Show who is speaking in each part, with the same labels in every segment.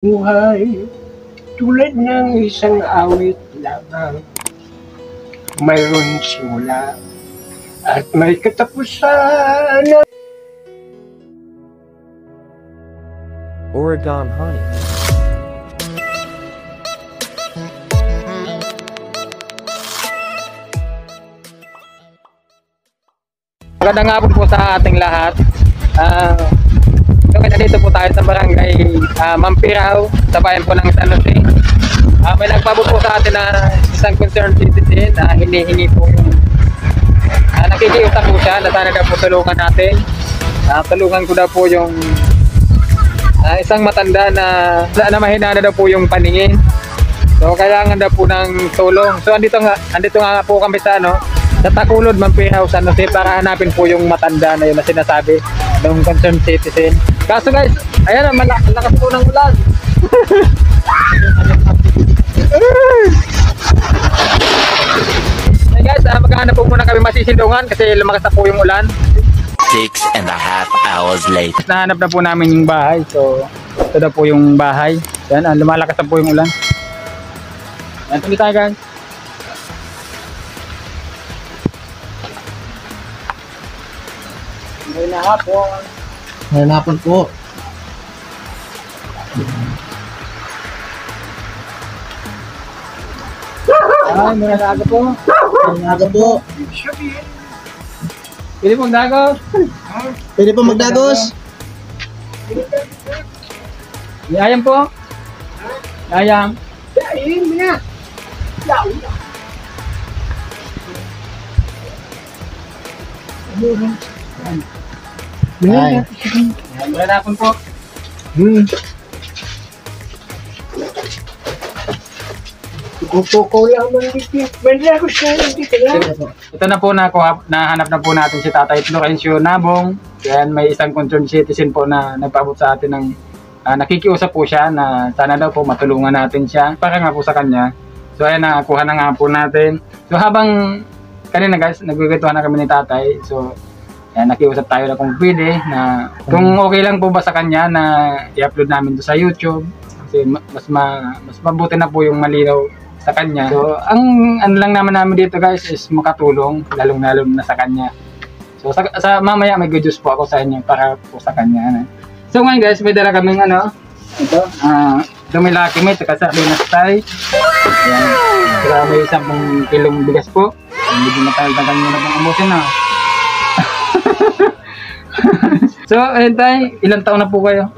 Speaker 1: Buhay tulad ng isang awit lamang, mayroon simula at may katapusan.
Speaker 2: Oregon Honey.
Speaker 3: Magandang hapon po sa ating lahat. Nandito po tayo sa barangay Mampiraw, sa bayan po ng San Jose. May nagpabot po sa atin na isang concerned citizen na hinihingi po yung nakikiusap po siya na sana daw po tulungan natin. Tulungan ko daw po yung isang matanda na mahina na daw po yung paningin. So kailangan daw po ng tulong. So andito nga po kami sa sa Takulod, Mampiraw, San Jose para hanapin po yung matanda na yun na sinasabi ng concerned citizen. Kaso guys, ayan, malakas po ng ulan. Hey guys, maghahanap po muna kami masisindungan kasi lumakas na po yung ulan.
Speaker 4: 6.5 hours later.
Speaker 3: Nahanap na po namin yung bahay. So, ito na po yung bahay. Yan, lumalakas na po yung ulan. Yan, tuloy tayo guys. Ngayong hapon.
Speaker 5: Ngayong hapon po.
Speaker 3: Ay, muna na aga po.
Speaker 5: Ngayong aga po.
Speaker 3: Pili pong dagos.
Speaker 5: Pwede po magdagos.
Speaker 3: Ayam po. Ayam.
Speaker 1: Ayun na.
Speaker 5: Ay.
Speaker 3: Muna na hapon po.
Speaker 1: Kuko lamang dito. Banda ko siya dito lang.
Speaker 3: Ito na po nahanap na po natin si Tatay Florencio Nabong. Yan, may isang concerned citizen po na nagpaabot sa atin ng nakikiusap po siya na sana daw po matulungan natin siya para nga po sa kanya. So ayan, nakakuha na nga po natin. So habang kanina guys, nagkikwentuhan na kami ni Tatay. So ayan, nakiusap tayo na kung pwede na kung okay lang po ba sa kanya na i-upload namin to sa YouTube. Kasi mas mabuti na po yung malinaw sa kanya. So, ang ano lang naman dito guys is makatulong, lalong-lalo na sa kanya. So, sa mamaya may good news po ako sa inyo para po sa kanya. So, ngayon guys, may dala kaming ito, Dumilaki Mate, saka sa Binastay. Ayan, saka may 10 kilong bigas po. Medyo matagal-tagal nyo na pong umusin na. So, ayun tayo, ilang taon na po kayo?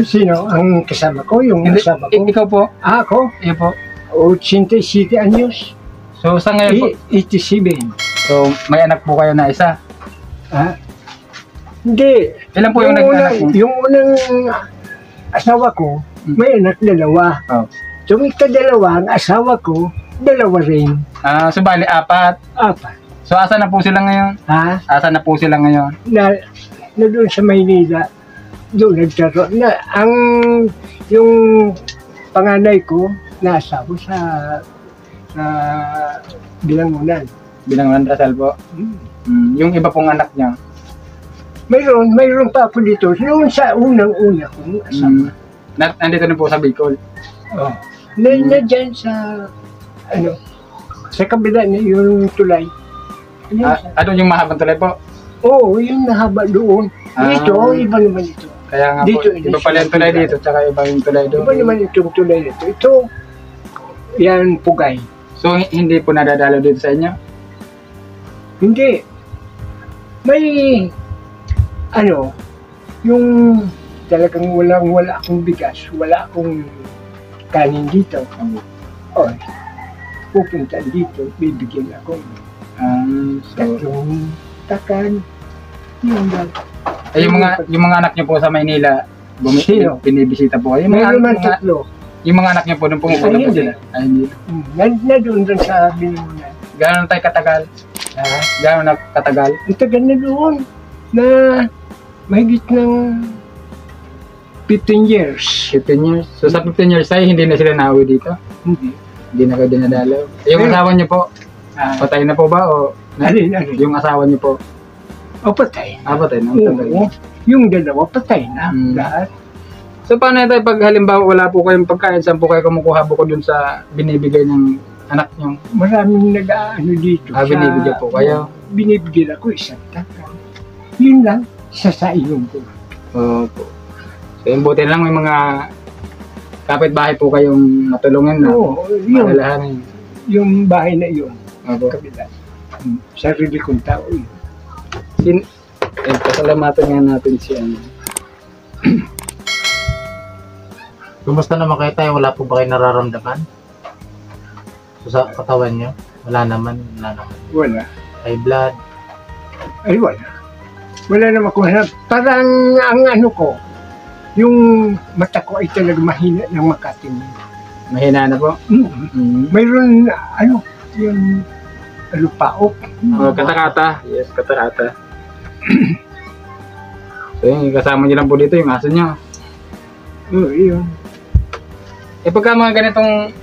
Speaker 1: Sino ang kasama ko? Yung kasama ko?
Speaker 3: Ikaw po?
Speaker 1: Ako?
Speaker 3: Iyo po.
Speaker 1: 87 anyos.
Speaker 3: So, sa ngayon po?
Speaker 1: 87.
Speaker 3: So, may anak po kayo na isa?
Speaker 1: Hindi.
Speaker 3: Ilan po yung nag-anak mo?
Speaker 1: Yung unang asawa ko, may anak dalawa.
Speaker 3: Oh.
Speaker 1: So, ikadalawa, ang asawa ko, dalawa rin.
Speaker 3: So, bali, 4.
Speaker 1: 4.
Speaker 3: So, asa na po sila ngayon? Asa na po sila ngayon?
Speaker 1: Na doon sa Maynila, doon nagkaroon na yung panganay ko naasawa sa Bilangunan.
Speaker 3: Bilangunan Rasal po? Yung iba pong anak niya?
Speaker 1: Mayroon pa ako dito. Yung sa unang-una kong asawa.
Speaker 3: Nandito na po sa Bicol?
Speaker 1: Oh. Na dyan sa sa kabila na yung tulay.
Speaker 3: Ano yung mahabang tulay po?
Speaker 1: Oo, yung nahaba doon. Dito, iba naman ito.
Speaker 3: Kaya nga
Speaker 1: dito,
Speaker 3: po, iba pala yung tulay dito, tsaka iba yung tulay doon.
Speaker 1: Iba naman itong tulay dito. Ito, yan Pugay.
Speaker 3: So, hindi po nadadalo dito sa inyo?
Speaker 1: Hindi. May, yung talagang wala akong bigas, wala akong kanin dito. O, pupunta dito, bibigyan ako. Tatlong takan.
Speaker 3: Yung mga anak niyo po sa Maynila, binibisita po. Yung mga anak niyo po nung pumupunta po sila. Ay, hindi.
Speaker 1: Na doon sa Bilangunan.
Speaker 3: Gano'n tayo katagal? Gano'n na katagal?
Speaker 1: Ang tagal na doon. Na mahigit ng 15 years.
Speaker 3: 15 years? So sa 15 years ay hindi na sila nauwi dito?
Speaker 1: Hindi.
Speaker 3: Hindi na kayo dinadalaw? Yung asawa niyo po, patay na po ba? O yung asawa niyo po?
Speaker 1: O patay na.
Speaker 3: Patay na.
Speaker 1: Oo. Yung dalawa patay na. Lahat.
Speaker 3: So paano tayo pag halimbawa wala po kayong pagkain, saan po kayo kumukuha bukod dun sa binibigay ng anak nyo?
Speaker 1: Maraming nag-aano dito.
Speaker 3: Binibigyan po kayo?
Speaker 1: Binibigyan ako isang taka. Yun lang, sasainom ko.
Speaker 3: Opo. So yung buti lang may mga kapitbahay po kayong matulungan na.
Speaker 1: Oo, yun.
Speaker 3: Malalahanin.
Speaker 1: Yung bahay na yun.
Speaker 3: Opo.
Speaker 1: Kabila. Sarili kong tao yun.
Speaker 3: Pasalamatan nga natin si ano.
Speaker 5: Kumusta naman kayo tayo? Wala po ba kayo nararamdaman? So, sa katawan nyo? Wala naman.
Speaker 1: Wala.
Speaker 5: High blood.
Speaker 1: Ay, wala. Wala naman kung hanap. Parang ang ano ko, yung mata ko ay talaga mahina ng makatingin.
Speaker 3: Mahina na po.
Speaker 1: Mayroon, ano, yung paok.
Speaker 3: Katarata. Yes, katarata. So yung kasama nyo lang po dito yung aso nyo.
Speaker 1: Oo, yun.
Speaker 3: Pagka mga ganitong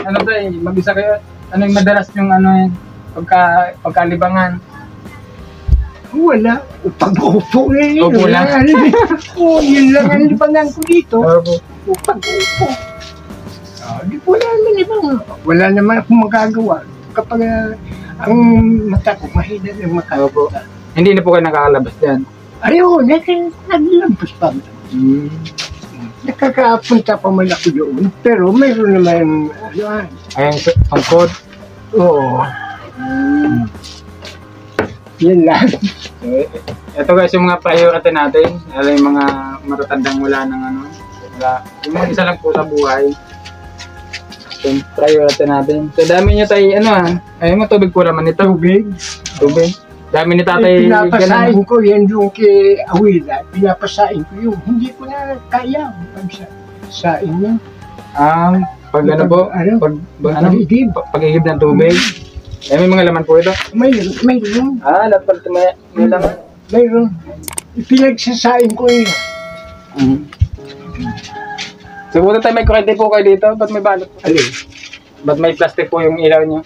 Speaker 3: ano ba mag-isa kayo, ano yung madalas yung ano pagkalibangan?
Speaker 1: Wala. Pag-upo na yun.
Speaker 3: Upo lang.
Speaker 1: Oo, yun lang ang libangan ko dito.
Speaker 3: Opo.
Speaker 1: Pag-upo. Di po wala naman ibang. Wala naman akong magagawa. Kapag ang mata ko mahina ng makakita.
Speaker 3: Hindi na po kayo nakakalabas dyan?
Speaker 1: Ayaw, naglampos pa. Nakakapunta pa man ako doon. Pero mayroon naman,
Speaker 3: Ayun, angkot.
Speaker 1: oo. Yan lang.
Speaker 3: Ito guys, yung mga priority natin. Alam yung mga matatandang wala ng ano. Wala. Yung mga isa lang po sa buhay. Yung priority natin. So dami nyo tayo, ayun mo, tubig po naman ito. Tubig. Dami ni tatay.
Speaker 1: Pinapasain ko yan yung kay Awila. Pinapasain ko yung hindi ko na kaya. Pagsain niya.
Speaker 3: Pag ano po? Pag-igib ng tubig. May mga laman po ito.
Speaker 1: Mayroon.
Speaker 3: Lahat pala ito may laman.
Speaker 1: Mayroon. Pinagsasain ko yun.
Speaker 3: So buta tayo may kurente po kayo dito. Ba't may balot?
Speaker 1: Alin?
Speaker 3: Ba't may plastic po yung ilaw nyo?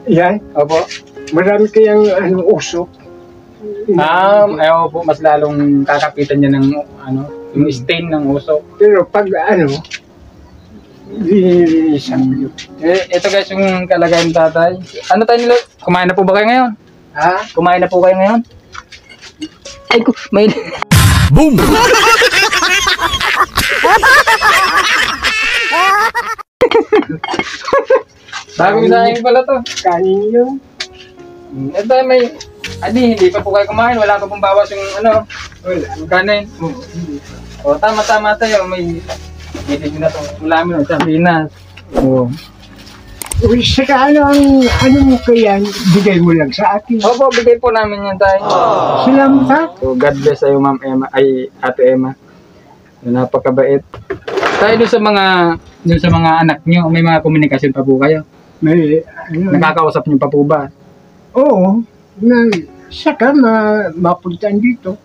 Speaker 1: Yan.
Speaker 3: Opo.
Speaker 1: Marami kayang usok.
Speaker 3: Ayaw po, mas lalong kakapitan niya ng yung stain ng usok.
Speaker 1: Pero pag lilinisan ko yun.
Speaker 3: Ito guys yung kalagayan tatay. Ano tayo nila? Kumain na po ba kayo ngayon?
Speaker 1: Ha?
Speaker 3: Kumain na po kayo ngayon? Ay ko, may...
Speaker 4: Boom!
Speaker 3: Bagong inahin pala to.
Speaker 1: Kanin yun.
Speaker 3: Ito may... hindi pa po kayo kumain. Wala pa pong bawas yung
Speaker 1: Wala.
Speaker 3: yung kanin. O, tama-tama tayo. May... Hindi na itong ulamin ng sardinas. Oo.
Speaker 1: Uy, saka ano mo kaya bigay mo lang sa akin?
Speaker 3: Opo, bigay po namin yan tayo.
Speaker 1: Salamat ha?
Speaker 3: So, God bless sa'yo, Ma'am Emma. Ay, Ate Emma. Napakabait. Tayo doon sa mga anak nyo, may mga komunikasyon pa po kayo?
Speaker 1: May,
Speaker 3: Nakakausap nyo pa po ba?
Speaker 1: Oo. Saka mapuntaan dito,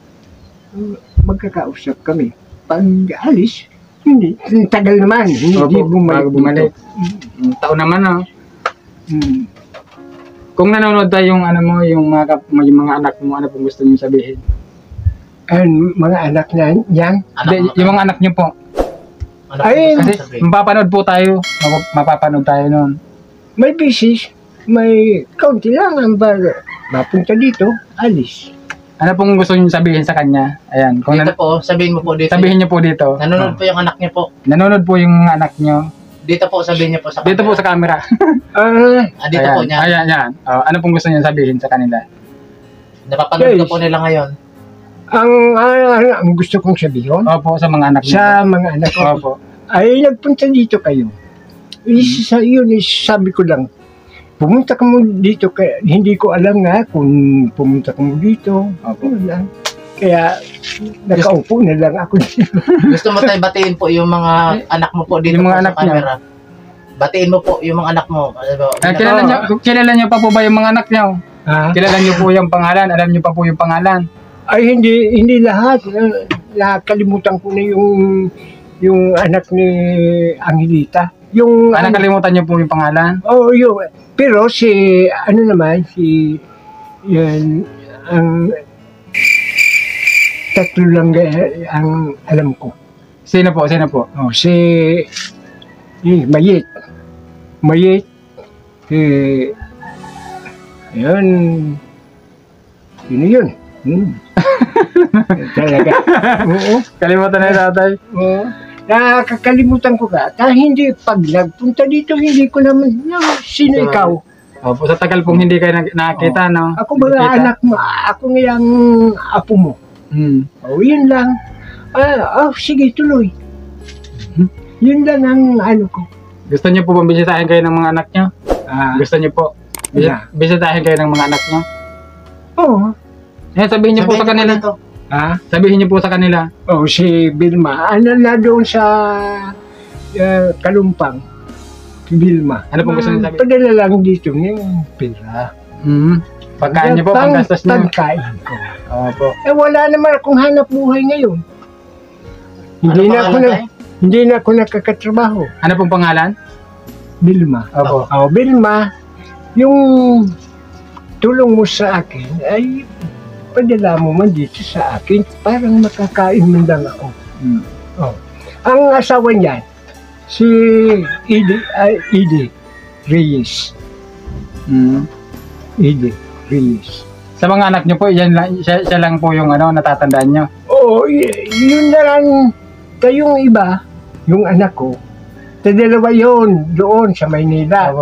Speaker 1: magkakausap kami. Pag alis, hindi. Tagal naman. Hindi
Speaker 3: bago bumalik. Taon naman, Kung nanonood tayo yung yung mga anak mo, ano pong gusto niyo sabihin?
Speaker 1: Mga anak na yan?
Speaker 3: Yung mga anak niyo po. Kasi mapapanood po tayo. Mapapanood tayo noon.
Speaker 1: May business. May kaunti lang ang mapunta dito, alis.
Speaker 3: Ano pong gusto niyo sabihin sa kanya? Ayan. Kung
Speaker 5: Dito po, sabihin mo po dito.
Speaker 3: sabihin niyo po dito.
Speaker 5: Nanonood po yung anak niyo po.
Speaker 3: Nanonood po yung mga anak niyo.
Speaker 5: Dito po, sabihin niyo po sa camera.
Speaker 3: Dito po sa camera.
Speaker 5: Dito po niya.
Speaker 3: Ayan. Ano pong gusto niyo sabihin sa kanila?
Speaker 5: Napapanood ko po nila ngayon.
Speaker 1: Ang gusto kong sabihin,
Speaker 3: Opo, sa mga anak niyo.
Speaker 1: sa mga anak ko,
Speaker 3: Opo.
Speaker 1: ay nagpunta dito kayo. Sabi ko lang, pumunta ka mo dito, hindi ko alam nga kung pumunta ka mo dito. Yun lang. Kaya nakaupo na lang ako dito.
Speaker 5: Gusto mo tayo batiin po yung mga anak mo po dito
Speaker 3: Yung mga
Speaker 5: po
Speaker 3: anak
Speaker 5: sa camera. Batiin mo po yung mga anak mo.
Speaker 3: Kilala niyo pa po ba yung mga anak niyo?
Speaker 1: Ha?
Speaker 3: Kilala niyo po yung pangalan? Alam niyo pa po yung pangalan?
Speaker 1: Ay hindi lahat. Nakalimutan ko na yung anak ni Angelita. Yung
Speaker 3: Nakalimutan niyo po yung pangalan?
Speaker 1: Oh, yun. Pero yan ang tatlo lang ang alam ko.
Speaker 3: Sino po? Sino po?
Speaker 1: Oh, si Mayit. Yun. Yun. Talaga. Oo.
Speaker 3: Kalimutan na yung tatay.
Speaker 1: Oo. Nakakalimutan ko ka. Hindi pag nagpunta dito, hindi ko naman, sino ikaw?
Speaker 3: Opo, sa tagal pong hindi kayo nakakita, no?
Speaker 1: Ako ba anak mo? Ako ngayang apo mo. Yun lang. Sige, tuloy. Yun lang ang ano ko.
Speaker 3: Gusto niyo po bang bisitahin kayo ng mga anak niyo? Gusto niyo po? Bisitahin kayo ng mga anak niyo?
Speaker 1: Oo.
Speaker 3: Sabihin niyo po sa kanila. Sabihin niyo po sa kanila.
Speaker 1: Si Vilma. Na doon sa Kalumpang. Si Vilma.
Speaker 3: Ano pong gusto niyo sabihin?
Speaker 1: Padala lang dito ng pera.
Speaker 3: Pagkain niyo po, panggastos niyo.
Speaker 1: Pagkain ko.
Speaker 3: Opo.
Speaker 1: Wala naman akong hanap buhay ngayon. Hindi na ako nakakatrabaho.
Speaker 3: Ano pong pangalan?
Speaker 1: Vilma.
Speaker 3: Opo.
Speaker 1: Vilma, yung tulong mo sa akin ay padala mo man dito sa akin, parang makakain man lang ako. Ang asawa niyan, si Edie Reyes. Edie Reyes.
Speaker 3: Sa mga anak niyo po, siya lang po yung natatandaan niyo.
Speaker 1: Yun na lang. Kayong iba, yung anak ko, dalawa yun doon sa Maynila.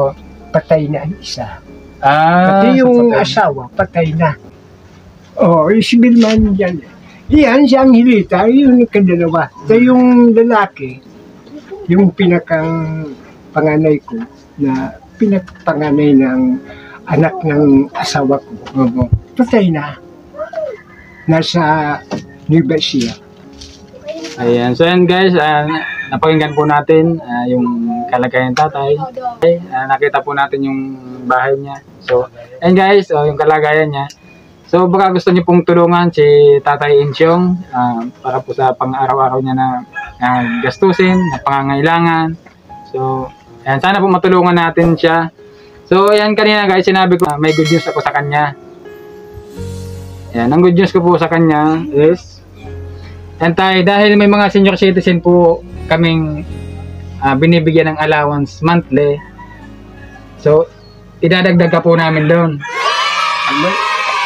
Speaker 1: Patay na ang isa. Pati yung asawa, patay na. Si Bilman dyan. Iyan siyang hilita, yun yung kadalawa. Yung lalaki, yung pinakang panganay ko, na pinagpanganay ng anak ng asawa ko. Patay na. Nasa Nueva Ecija.
Speaker 3: Ayan. So yan guys, napakinggan po natin yung kalagayan ng tatay. Nakita po natin yung bahay niya. So, and guys, yung kalagayan niya. So, baka gusto niyo pong tulungan si Tatay Insyong para po sa pang-araw-araw niya na gastusin, na pangangailangan. So, ayan, sana po matulungan natin siya. So, ayan kanina guys, sinabi ko may good news ako sa kanya. Ayan, ang good news ko po sa kanya is dahil may mga senior citizen po kaming binibigyan ng allowance monthly. So, idadagdag ka po namin doon.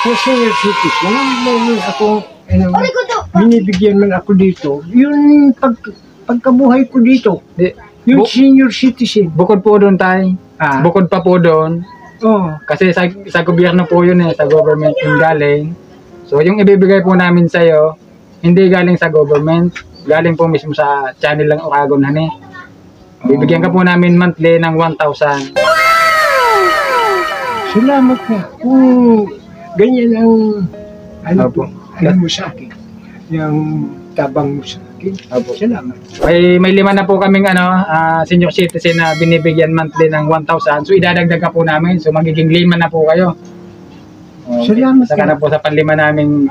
Speaker 1: Sa senior citizen, binibigyan man ako dito. Yung pagkabuhay ko dito. Yung senior citizen.
Speaker 3: Bukod po doon tayo. Bukod pa po doon. Kasi sa gobyerno po yun sa government yung galing. So, yung ibibigay po namin sa'yo, hindi galing sa government, galing po mismo sa channel ng Oragon Honey. Bibigyan ka po namin monthly ng 1,000.
Speaker 1: Salamat na. Kung ganyan ang mo sa akin, yung tabang mo sa akin, salamat.
Speaker 3: May 5 na po kaming senior citizen na binibigyan monthly ng 1,000. So idadagdag ka po namin. So magiging 5 na po kayo.
Speaker 1: Salamat
Speaker 3: Saka na po sa panlima naming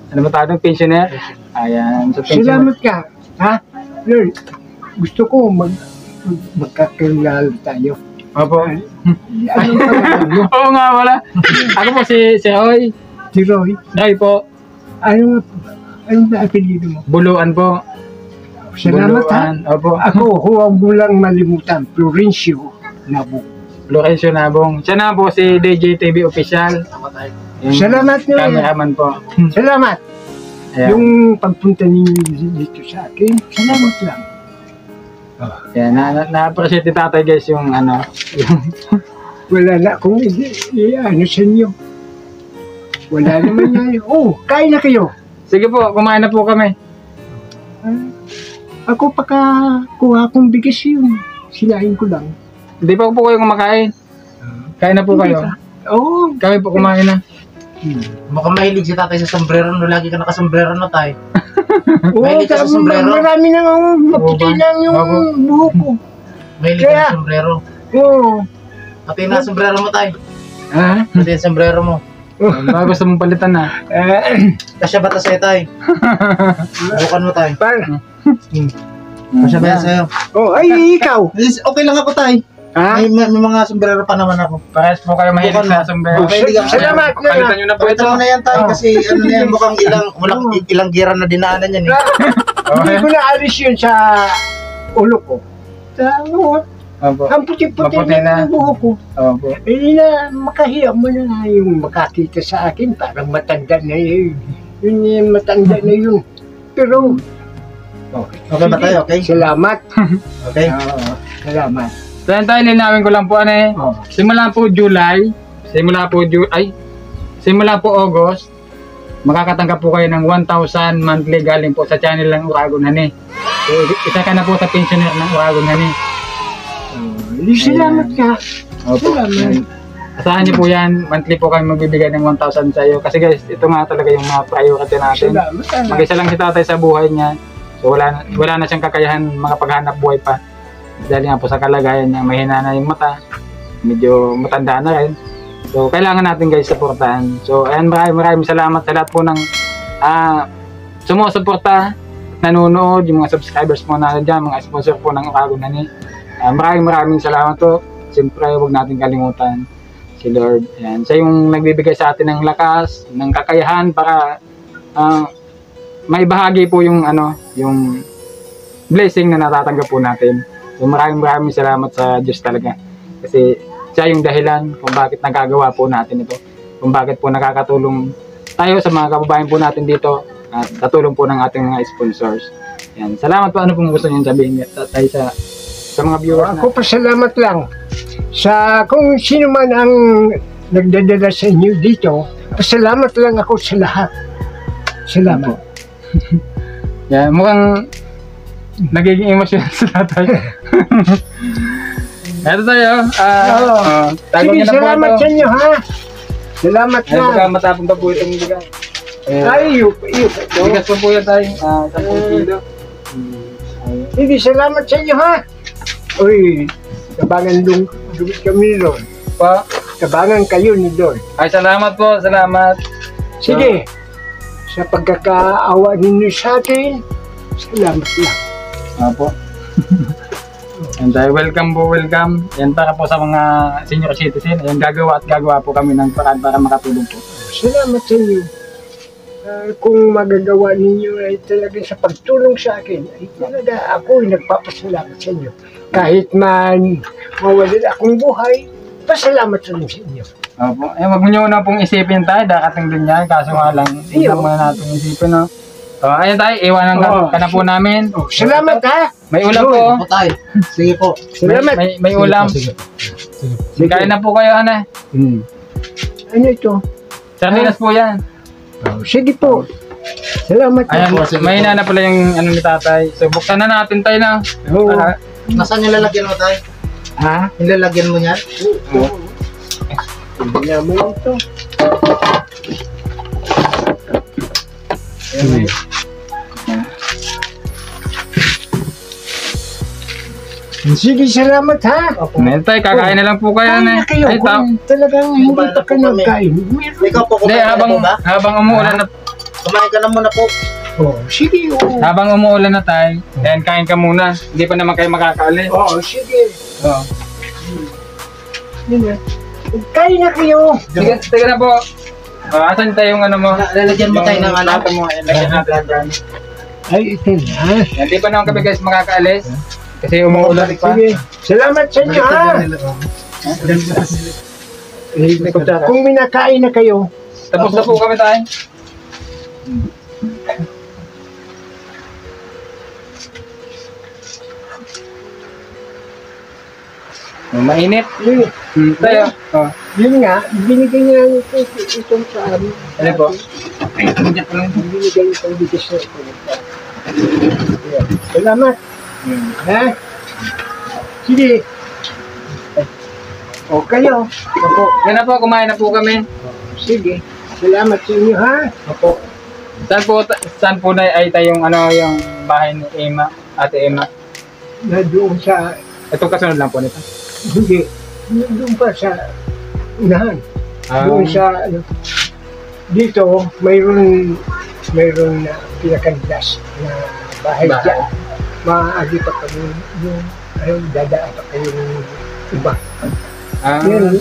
Speaker 3: ano ba tawag, pensioner? Ayan. So,
Speaker 1: salamat ka. Lord, gusto ko magkakilala tayo.
Speaker 3: Opo.
Speaker 1: Anong pangalan mo?
Speaker 3: Oo nga, wala. Ako po si Roy.
Speaker 1: Si Roy.
Speaker 3: Roy po.
Speaker 1: Anong apelido mo?
Speaker 3: Buluan po.
Speaker 1: Salamat
Speaker 3: Buluan. Opo.
Speaker 1: Ako, huwag mo lang malimutan. Florencio Nabong.
Speaker 3: Florencio Nabong. Siya na po si DJ TV Official.
Speaker 1: Salamat nga.
Speaker 3: Cameraman po.
Speaker 1: Salamat.
Speaker 3: Ayan.
Speaker 1: Yung pagpunta ninyo dito sa akin, salamat lang.
Speaker 3: Ayan, na-appreciate ni tatay guys yung
Speaker 1: Wala na akong sa inyo. Wala naman yan. Kain na kayo.
Speaker 3: Sige po, kumain na po kami.
Speaker 1: Ako kuha kong bigas yun. Sinain ko lang.
Speaker 3: Hindi pa po kayo kumakain. Kain na po kayo. Kami po kumain na.
Speaker 5: Mukhang mahilig si tatay sa sombrero, no? Lagi ka nakasombrero na tayo.
Speaker 1: Mahilig ka sa sombrero? Marami nang maputi lang yung buhok ko.
Speaker 5: Mahilig ka sa sombrero. Pati na sombrero mo tayo. Pati yung sombrero mo.
Speaker 3: Baka gusto mong palitan na.
Speaker 5: Kasya ba ito sa'yo tayo? Bukan mo tayo. Kasya ba yan sa'yo?
Speaker 1: Ay ikaw.
Speaker 5: Okay lang ako tayo.
Speaker 1: Ha?
Speaker 5: May mga sombrero pa naman ako.
Speaker 3: Parehas po kayo mahilig sa sombrero.
Speaker 5: Okay, hindi ka-
Speaker 1: Salamat na.
Speaker 3: Palitan nyo na po ito.
Speaker 5: Ito na yan tayo
Speaker 1: Oh.
Speaker 5: kasi ano na yan, mukhang ilang gira na dinaanan yan eh.
Speaker 1: Hindi ko na alis yun sa ulo ko. Sa ano,
Speaker 3: Opo.
Speaker 1: ang puti-puti
Speaker 3: Maputi na.
Speaker 1: na ang buho ko.
Speaker 3: Opo.
Speaker 1: Eh na, makahiya mo na yung makakita sa akin. Parang matanda na yun. Yun yung matanda na yun. Pero,
Speaker 5: Okay ba tayo? Okay?
Speaker 1: salamat.
Speaker 5: Okay.
Speaker 1: Oo, salamat.
Speaker 3: So yan tayo, linawin ko lang po ano eh.
Speaker 1: Oh.
Speaker 3: Simula po August, makakatanggap po kayo ng 1,000 monthly galing po sa channel ng Uragon Hani. So, isa ka na po sa pensioner ng Uragon Hani.
Speaker 1: Salamat ka.
Speaker 3: Opo.
Speaker 1: Salamat.
Speaker 3: Asahan niyo po yan, monthly po kami magbibigay ng 1,000 sa iyo. Kasi guys, ito nga talaga yung mga priority natin.
Speaker 1: Salamat.
Speaker 3: Mag-isa lang si tatay sa buhay niya. So wala na siyang kakayahan makapaghanap buhay pa. Dahil nga po sa kalagayan niya, mahina na yung mata. Medyo matanda na rin. So kailangan natin guys supportahan. So ayan, maraming salamat sa lahat po ng sumusuporta, nanonood, yung mga subscribers po natin dyan, mga sponsor po ng Uragon Hani. Maraming salamat po. Siyempre, huwag natin kalimutan si Lord. Ayan. Siya yung nagbibigay sa atin ng lakas, ng kakayahan para maibahagi po yung yung blessing na natatanggap po natin. So maraming salamat sa Diyos talaga. Kasi siya yung dahilan kung bakit nagagawa po natin ito. Kung bakit po nakakatulong tayo sa mga kababayan po natin dito at katulong po ng ating mga sponsors. Yan. Salamat po. Ano pong gusto niyo sabihin tayo sa mga viewers
Speaker 1: Ako pasalamat lang sa kung sino man ang nagdadala sa inyo dito. Pasalamat lang ako sa lahat. Salamat.
Speaker 3: Yan. Mukhang nagiging emotional sa tatay. Ito tayo. Tago
Speaker 1: Sige,
Speaker 3: niyo na po
Speaker 1: salamat
Speaker 3: ito.
Speaker 1: sa inyo ha. Salamat
Speaker 3: Ay, baka
Speaker 1: na.
Speaker 3: matapong pa po itong bigas.
Speaker 1: Ay,
Speaker 3: Bigas po po yan tayo. 10 kilo.
Speaker 1: Sige, salamat sa inyo ha. Uy, tabangan kami doon.
Speaker 3: Pa.
Speaker 1: Tabangan kayo ni doon.
Speaker 3: Ay, salamat po. Salamat.
Speaker 1: Sige, sa pagkakaawa ninyo sa atin, salamat lang.
Speaker 3: Apo. And welcome po, welcome. Yan para po sa mga senior citizen. Ayan, gagawa po kami ng paraan para makatulong po.
Speaker 1: Salamat sa inyo. Kung magagawa ninyo ay talaga sa pagtulong sa akin, ay talaga ako ay nagpapasalamat sa inyo. Kahit man mawalan akong buhay, pasalamat sa inyo.
Speaker 3: Opo. Eh, wag niyo na pong isipin tayo, dakating din yan. Kaso nga lang, hindi
Speaker 1: Iyo.
Speaker 3: muna natin isipin, no? So, ayun tayo, iwanan ka na po namin.
Speaker 1: Salamat ha!
Speaker 3: May ulam po.
Speaker 5: Po tayo. Sige po.
Speaker 1: Salamat!
Speaker 3: May ulam.
Speaker 5: Sige.
Speaker 3: Kain na po kayo, ano?
Speaker 1: Ano ito?
Speaker 3: Sardinas po yan.
Speaker 1: Sige po. Salamat
Speaker 3: Ayan,
Speaker 1: ha.
Speaker 3: mahina na pala yung ano ni tatay. So, buksan na natin tayo na.
Speaker 1: Oo.
Speaker 5: Nasaan yung lalagyan mo tayo?
Speaker 1: Ha?
Speaker 5: Yung lalagyan mo niyan?
Speaker 1: Hindi naman ito. Sige, salamat ha.
Speaker 3: Ngayon tayo, kakain na lang po kayo,
Speaker 1: Kaya
Speaker 3: ano?
Speaker 1: kayo,
Speaker 3: Ay,
Speaker 1: kung talagang hindi
Speaker 5: Kumain
Speaker 1: pa
Speaker 5: na po
Speaker 1: kayo
Speaker 5: kami.
Speaker 1: nagkain. Meron.
Speaker 5: Ikaw po,
Speaker 3: Hindi,
Speaker 5: kumain na po ba?
Speaker 3: habang umuulan na,
Speaker 5: Kumain ka na muna po.
Speaker 1: Oh, sige, oo.
Speaker 3: habang umuulan na tayo, then kain ka muna. Hindi pa naman kayo makakaalis.
Speaker 1: Oo, sige.
Speaker 3: Oo.
Speaker 1: Yun na. Kain na kayo.
Speaker 3: Sige na po. Asan tayo yung ano mo?
Speaker 5: Lalagyan mo tayo ng ano?
Speaker 3: Lahat mo, lagyan natin dyan.
Speaker 1: Ay, ito na.
Speaker 3: Hindi pa naman kami guys makakaalis. Kasi umuulan pa.
Speaker 1: Sige. Salamat sa inyo ha. Kung minakain na kayo,
Speaker 3: Tapos na po kami tayo. Mainit.
Speaker 1: yun,
Speaker 3: Tayo. Oh.
Speaker 1: yun nga, binigay niya itong sa amin.
Speaker 3: Ano po?
Speaker 1: Binigay itong bigas na ito. Ayan. Salamat. Ha? Sige. O kayo.
Speaker 3: Opo. Yan na po, kumain na po kami.
Speaker 1: Sige. Salamat sa inyo ha.
Speaker 3: Opo. Saan po na ay tayong ano yung bahay ni Emma, Ate Emma?
Speaker 1: Na doon sa,
Speaker 3: Ito kasunod lang po nito.
Speaker 1: hindi, doon pa sa unahan. Doon sa, ano, dito, mayroon na pinakaglas na bahay dyan. Maaagi pa kami yung, ayun, dadaan pa kayo iba.
Speaker 3: Ah,
Speaker 1: Yan,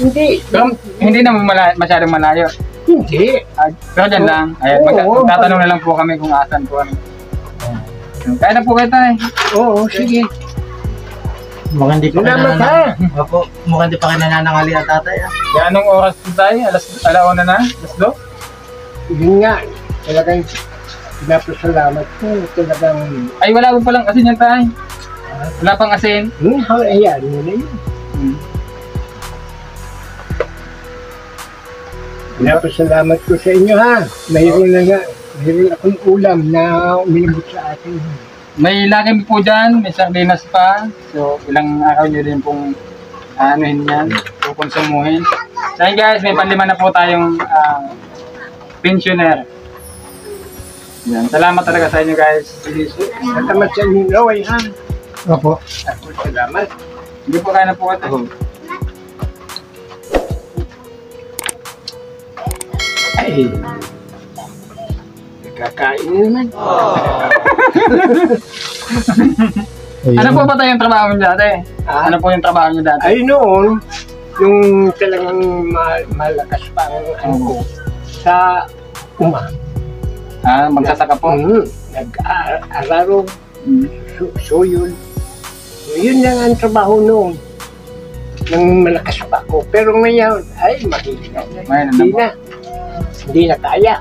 Speaker 1: hindi.
Speaker 3: pero hindi naman masyadong malayo.
Speaker 1: Hindi.
Speaker 3: Pero dyan lang. Ayan,
Speaker 1: Oo.
Speaker 3: magtatanong na lang po kami kung asan po. Ano. Kaya na po kayo tayo.
Speaker 1: Oo, sige.
Speaker 5: Mukhang hindi pa
Speaker 1: Salamat ha.
Speaker 5: Opo, mukhang hindi pa kayo nananangali ang tatay ah.
Speaker 3: Kaya anong oras po tayo? Alauna na? Alas 2?
Speaker 1: Yun nga, talagang pinapasalamat ko. Talagang,
Speaker 3: Ay, wala po palang asin yan tayo. Wala pang asin.
Speaker 1: ayan, yun na yun. Pinapasalamat ko sa inyo ha. Mayroon akong ulam na umilabot sa atin.
Speaker 3: May lagay po dyan, may sardinas pa. So, ilang araw nyo din pong anuhin yan, kukonsumuhin. So, yun guys, may panlima na po tayong pensioner. Yan. Salamat talaga sa inyo guys.
Speaker 1: Salamat sa inyo, Loy ha.
Speaker 5: Opo.
Speaker 1: Ako, salamat.
Speaker 3: Hindi po kaya na po ito.
Speaker 1: Ay, kakain naman.
Speaker 3: Ano po ba tayong trabaho nyo dati?
Speaker 1: Ah?
Speaker 3: Ano po yung trabaho nyo dati?
Speaker 1: Ay noon, yung talagang malakas pa ang ano ko sa
Speaker 3: Magsasaka po?
Speaker 1: Nag-araro,
Speaker 3: Mm.
Speaker 1: suyol. So, yun lang ang trabaho noon. Nang malakas pa ako. Pero ngayon, ay mahina na.
Speaker 3: Mahina na
Speaker 1: Hindi
Speaker 3: po.
Speaker 1: na. Hindi na kaya.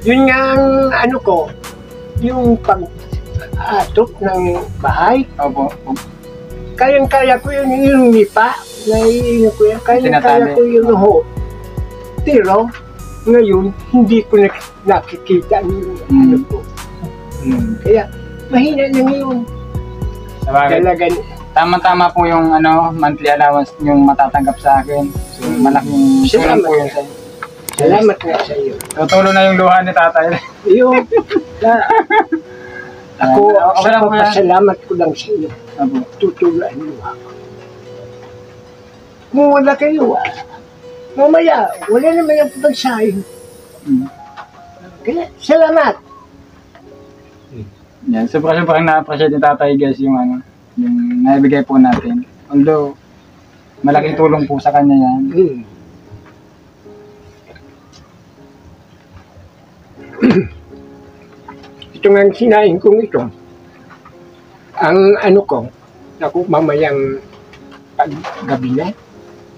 Speaker 1: Yun nga ang ano ko, yung pag-atok ng bahay.
Speaker 3: Opo.
Speaker 1: Kayang-kaya ko yun, yung nipa. Naiino ko yan. Kayang-kaya
Speaker 3: Tinatali.
Speaker 1: ko yun ho. Pero, ngayon, hindi ko nakikita yung ano ko. Kaya, mahina na ngayon.
Speaker 3: Sabagay.
Speaker 1: Talagang,
Speaker 3: Tama-tama po yung monthly allowance yung matatanggap sa akin. So, malaking tulong
Speaker 1: Salamat
Speaker 3: po yun
Speaker 1: ka.
Speaker 3: sa inyo.
Speaker 1: salamat nga sa iyo.
Speaker 3: Tutulo na yung luha ni tatay.
Speaker 1: Yung, ako,
Speaker 3: Okay lang po yan.
Speaker 1: pasalamat ko lang sa iyo.
Speaker 3: Opo.
Speaker 1: Tutulaan mo ako. Kung wala kayo, mamaya, wala naman yung pagsahin.
Speaker 3: Mm.
Speaker 1: Kaya, salamat.
Speaker 3: Yan, sobrang na-appreciate ni tatay guys yung yung naibigay po natin. Although, malaking tulong po sa kanya yan.
Speaker 1: Ito nga ang sinain kong ito. Ang ano ko, naku mamayang paggabi na,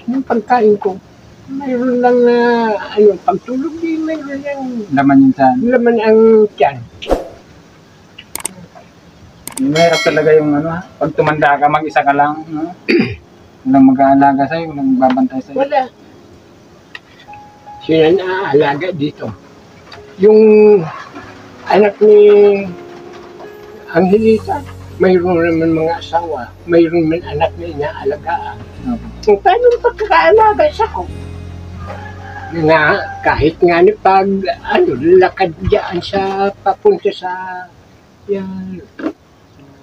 Speaker 1: yung pagkain ko, mayroon lang na, pagtulog din, mayroon lang
Speaker 3: Laman yun sa
Speaker 1: laman ang tiyan.
Speaker 3: mahirap talaga yung pag tumanda ka, mag-isa ka lang. No? Walang mag-aalaga sa'yo, walang magbabantay sa'yo.
Speaker 1: Wala. Sila naaalaga dito. Yung anak ni Angelita, mayroon naman mga asawa, mayroon naman anak na inaalagaan.
Speaker 3: Opo.
Speaker 1: Kung paano pagkakaalaga sa ko? Na kahit nga ni pag lakad diyan sa papunta sa yan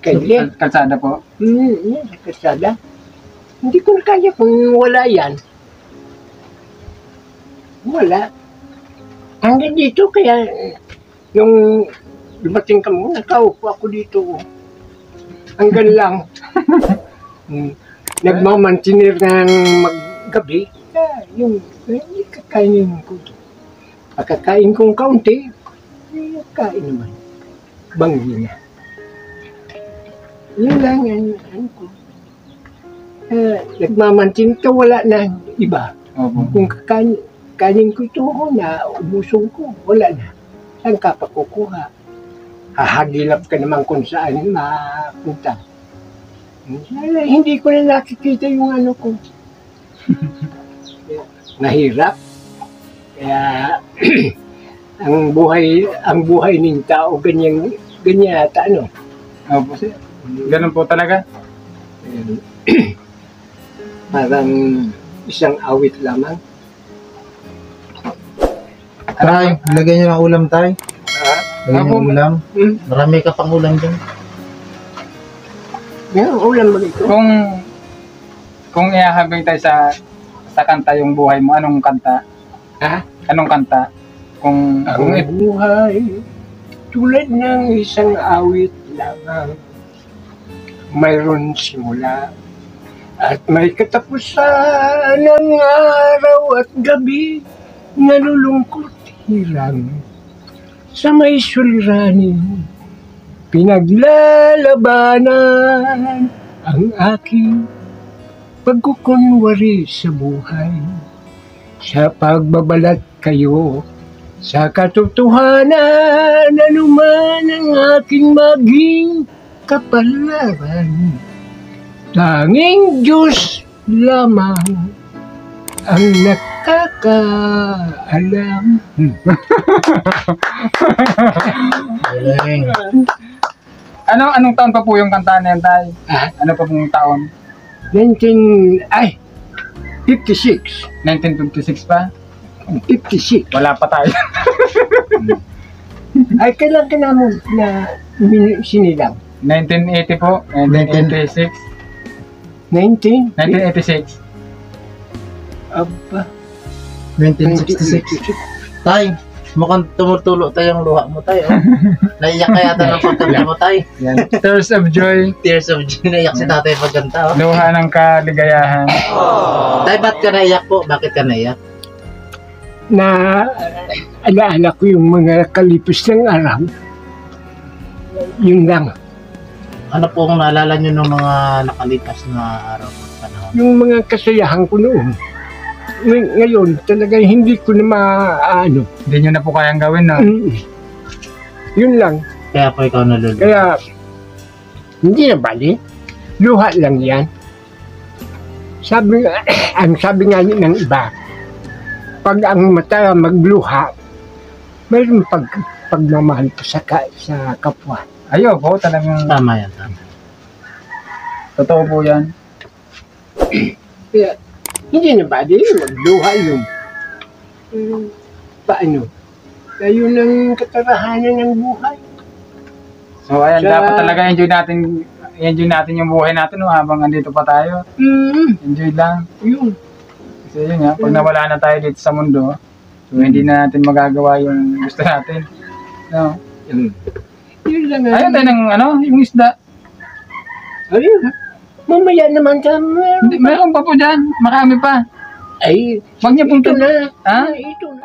Speaker 1: kaya
Speaker 3: Kalsada po.
Speaker 1: yan sa kalsada. Hindi ko na kaya kung wala yan. Wala. Hanggang dito kaya nung dumating ka mo, nakaupo ako dito. Hanggang lang. Nagmamantinir ng maggabi. Yung kakainin ko. Pagkakain kong kaunti, kain naman. Banggi na. Yun lang ano ko. Nagmamantin ka, wala na iba.
Speaker 3: Opo.
Speaker 1: Kung kanin ko ito na ubusong ko, wala na. Saan ka pa kukuha? Hahagilap ka naman kung saan mapunta. Hindi ko na nakikita yung ano ko. Nahirap. Kaya ang buhay ng tao ganyan yata
Speaker 3: Opo, sir. Ganun po talaga.
Speaker 1: Parang isang awit lamang.
Speaker 5: Tay, lagyan nyo ng ulam tay. Lagyan nyo
Speaker 3: Opo.
Speaker 5: ng ulam.
Speaker 1: Hmm?
Speaker 5: Marami ka pang ulam dyan.
Speaker 1: Yan, ulam mo ito.
Speaker 3: Kung ihahabing tayo sa kanta yung buhay mo, anong kanta?
Speaker 1: Ha?
Speaker 3: Anong kanta? Kung
Speaker 1: Ang buhay tulad ng isang awit lamang. Mayroon simula, At may katapusan ng araw at gabi, nalulungkot hirang sa may suliranin. Pinaglalabanan ang aking pagkukunwari sa buhay. Sa pagbabalat kayo sa katotohanan, anuman ang aking maging kapalaran. Tanging Diyos lamang ang nakakaalam.
Speaker 5: Galing.
Speaker 3: Anong taon pa po yung kanta na yan, Tay? Ano pa pong taon?
Speaker 1: 56.
Speaker 3: 1956 pa?
Speaker 1: 56.
Speaker 3: Wala pa tayo.
Speaker 1: Ay, kailan ka naman na sinilang?
Speaker 3: 1980 po, 1986. 1986.
Speaker 1: Aba,
Speaker 5: 1966. Tay, mukhang tumutulo tayong luha mo, Tay. Oh. Naiyak ka yata ng pagkanta mo, Tay.
Speaker 3: Yan. Tears of Joy.
Speaker 5: Tears of joy. Naiyak si tatay pagkanta. Oh.
Speaker 3: Luha ng kaligayahan.
Speaker 5: Tay, ba't ka naiyak po? Bakit ka naiyak?
Speaker 1: na alaala ko yung mga kalipos ng araw. Yun lang.
Speaker 5: Ano po kung naalala nyo ng mga nakalipas na araw at panahon?
Speaker 1: Yung mga kasayahan ko noon. Ngayon, talaga hindi ko na maano.
Speaker 3: Hindi nyo na po kayang gawin, no?
Speaker 1: Yun lang.
Speaker 5: Kaya po ikaw nalulungkot.
Speaker 1: Kaya, hindi na bali. Luha lang yan. Ang sabi nga ng iba, pag ang mata magluha, mayroon pagmamahal po sa kapwa.
Speaker 3: Ayo po, talagang
Speaker 5: Tama yan, tama.
Speaker 3: totoo po yan.
Speaker 1: Kaya, hindi na bali. Magluha yung paano. Kaya yun ang katarahanan ng buhay.
Speaker 3: So ayan,
Speaker 1: Sa-
Speaker 3: dapat talaga enjoy natin yung buhay natin no, habang andito pa tayo. Enjoy lang.
Speaker 1: Yun.
Speaker 3: Kasi yun nga, pag nawala na tayo dito sa mundo, so hindi na natin magagawa yung gusto natin. No?
Speaker 1: Yun lang.
Speaker 3: Ayun tayo ng yung isda.
Speaker 1: Ayun. Mamaya naman ka.
Speaker 3: Meron pa po dyan, marami pa.
Speaker 1: Ay,
Speaker 3: Huwag niyo pong
Speaker 1: ito na.
Speaker 3: Ha?
Speaker 1: Ito na.